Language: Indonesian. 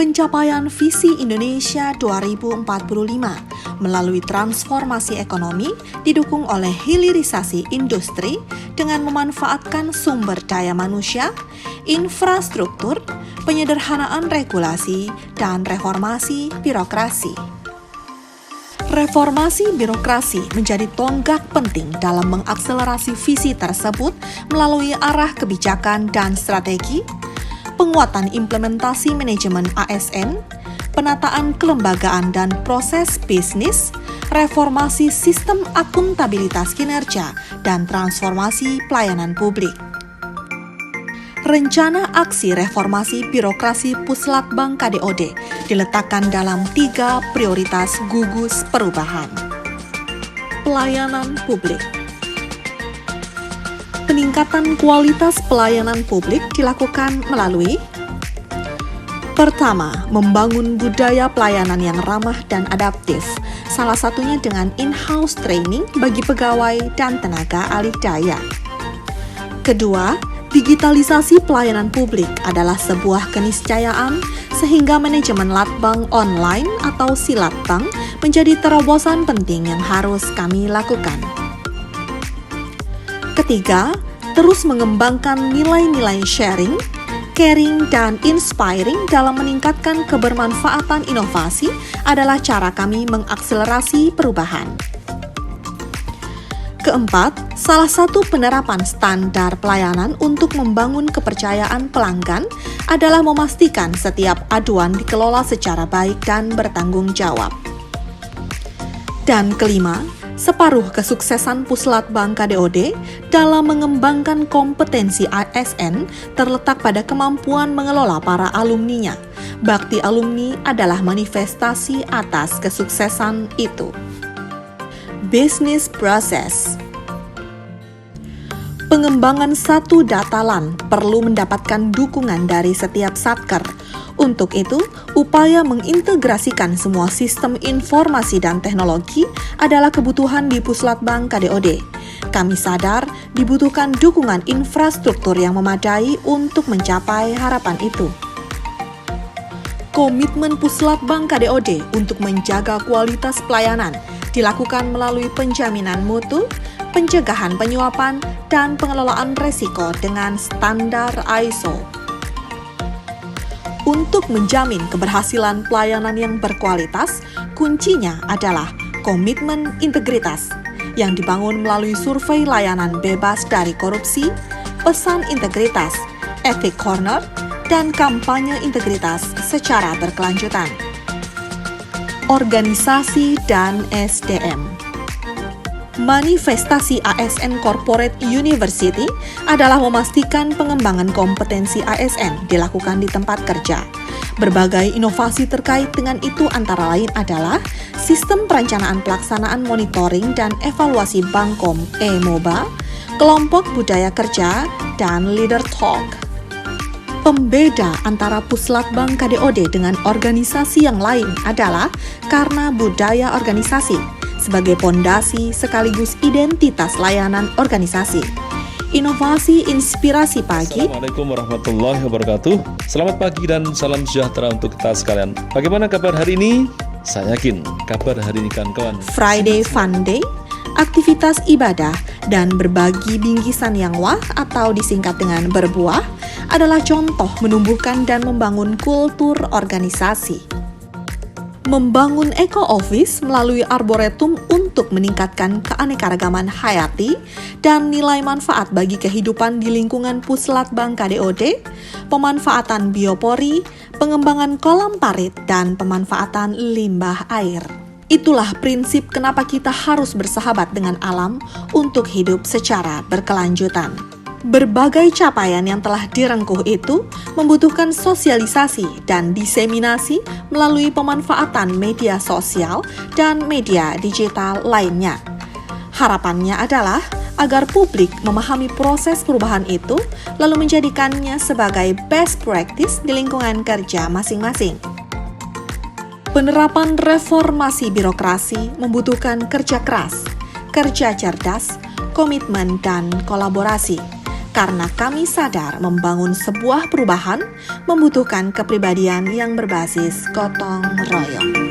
pencapaian visi Indonesia 2045 melalui transformasi ekonomi didukung oleh hilirisasi industri dengan memanfaatkan sumber daya manusia, infrastruktur, penyederhanaan regulasi, dan reformasi birokrasi. Reformasi birokrasi menjadi tonggak penting dalam mengakselerasi visi tersebut melalui arah kebijakan dan strategi, penguatan implementasi manajemen ASN, penataan kelembagaan dan proses bisnis, reformasi sistem akuntabilitas kinerja, dan transformasi pelayanan publik. Rencana aksi reformasi birokrasi Puslatbang KDOD diletakkan dalam 3 prioritas gugus perubahan. Pelayanan publik. Peningkatan kualitas pelayanan publik dilakukan melalui: pertama, membangun budaya pelayanan yang ramah dan adaptif, salah satunya dengan in-house training bagi pegawai dan tenaga alih daya. Kedua, digitalisasi pelayanan publik adalah sebuah keniscayaan sehingga manajemen Latbang online atau Silatbang menjadi terobosan penting yang harus kami lakukan. Ketiga, terus mengembangkan nilai-nilai sharing, caring, dan inspiring dalam meningkatkan kebermanfaatan inovasi adalah cara kami mengakselerasi perubahan. Keempat, salah satu penerapan standar pelayanan untuk membangun kepercayaan pelanggan adalah memastikan setiap aduan dikelola secara baik dan bertanggung jawab. Dan kelima, separuh kesuksesan Puslatbang KDOD dalam mengembangkan kompetensi ASN terletak pada kemampuan mengelola para alumninya. Bakti alumni adalah manifestasi atas kesuksesan itu. Business process. Pengembangan satu datalan perlu mendapatkan dukungan dari setiap satker. Untuk itu, upaya mengintegrasikan semua sistem informasi dan teknologi adalah kebutuhan di Puslatbang KDOD. Kami sadar dibutuhkan dukungan infrastruktur yang memadai untuk mencapai harapan itu. Komitmen Puslatbang KDOD untuk menjaga kualitas pelayanan dilakukan melalui penjaminan mutu, pencegahan penyuapan, dan pengelolaan risiko dengan standar ISO. Untuk menjamin keberhasilan pelayanan yang berkualitas, kuncinya adalah komitmen integritas yang dibangun melalui survei layanan bebas dari korupsi, pesan integritas, ethic corner, dan kampanye integritas secara berkelanjutan. Organisasi dan SDM. Manifestasi ASN Corporate University adalah memastikan pengembangan kompetensi ASN dilakukan di tempat kerja. Berbagai inovasi terkait dengan itu antara lain adalah sistem perencanaan pelaksanaan monitoring dan evaluasi Bangkom e-MOBA, kelompok budaya kerja, dan leader talk. Pembeda antara Puslatbang KDOD dengan organisasi yang lain adalah karena budaya organisasi sebagai pondasi sekaligus identitas layanan organisasi. Inovasi inspirasi pagi. Assalamualaikum warahmatullahi wabarakatuh. Selamat pagi dan salam sejahtera untuk kita sekalian. Bagaimana kabar hari ini? Saya yakin kabar hari ini kawan-kawan Friday Fun Day, aktivitas ibadah, dan berbagi bingkisan yang wah atau disingkat dengan berbuah adalah contoh menumbuhkan dan membangun kultur organisasi. Membangun eco-office melalui arboretum untuk meningkatkan keanekaragaman hayati dan nilai manfaat bagi kehidupan di lingkungan Puslatbang KDOD, pemanfaatan biopori, pengembangan kolam parit, dan pemanfaatan limbah air. Itulah prinsip kenapa kita harus bersahabat dengan alam untuk hidup secara berkelanjutan. Berbagai capaian yang telah direngkuh itu membutuhkan sosialisasi dan diseminasi melalui pemanfaatan media sosial dan media digital lainnya. Harapannya adalah agar publik memahami proses perubahan itu lalu menjadikannya sebagai best practice di lingkungan kerja masing-masing. Penerapan reformasi birokrasi membutuhkan kerja keras, kerja cerdas, komitmen, dan kolaborasi. karena kami sadar membangun sebuah perubahan membutuhkan kepribadian yang berbasis gotong royong.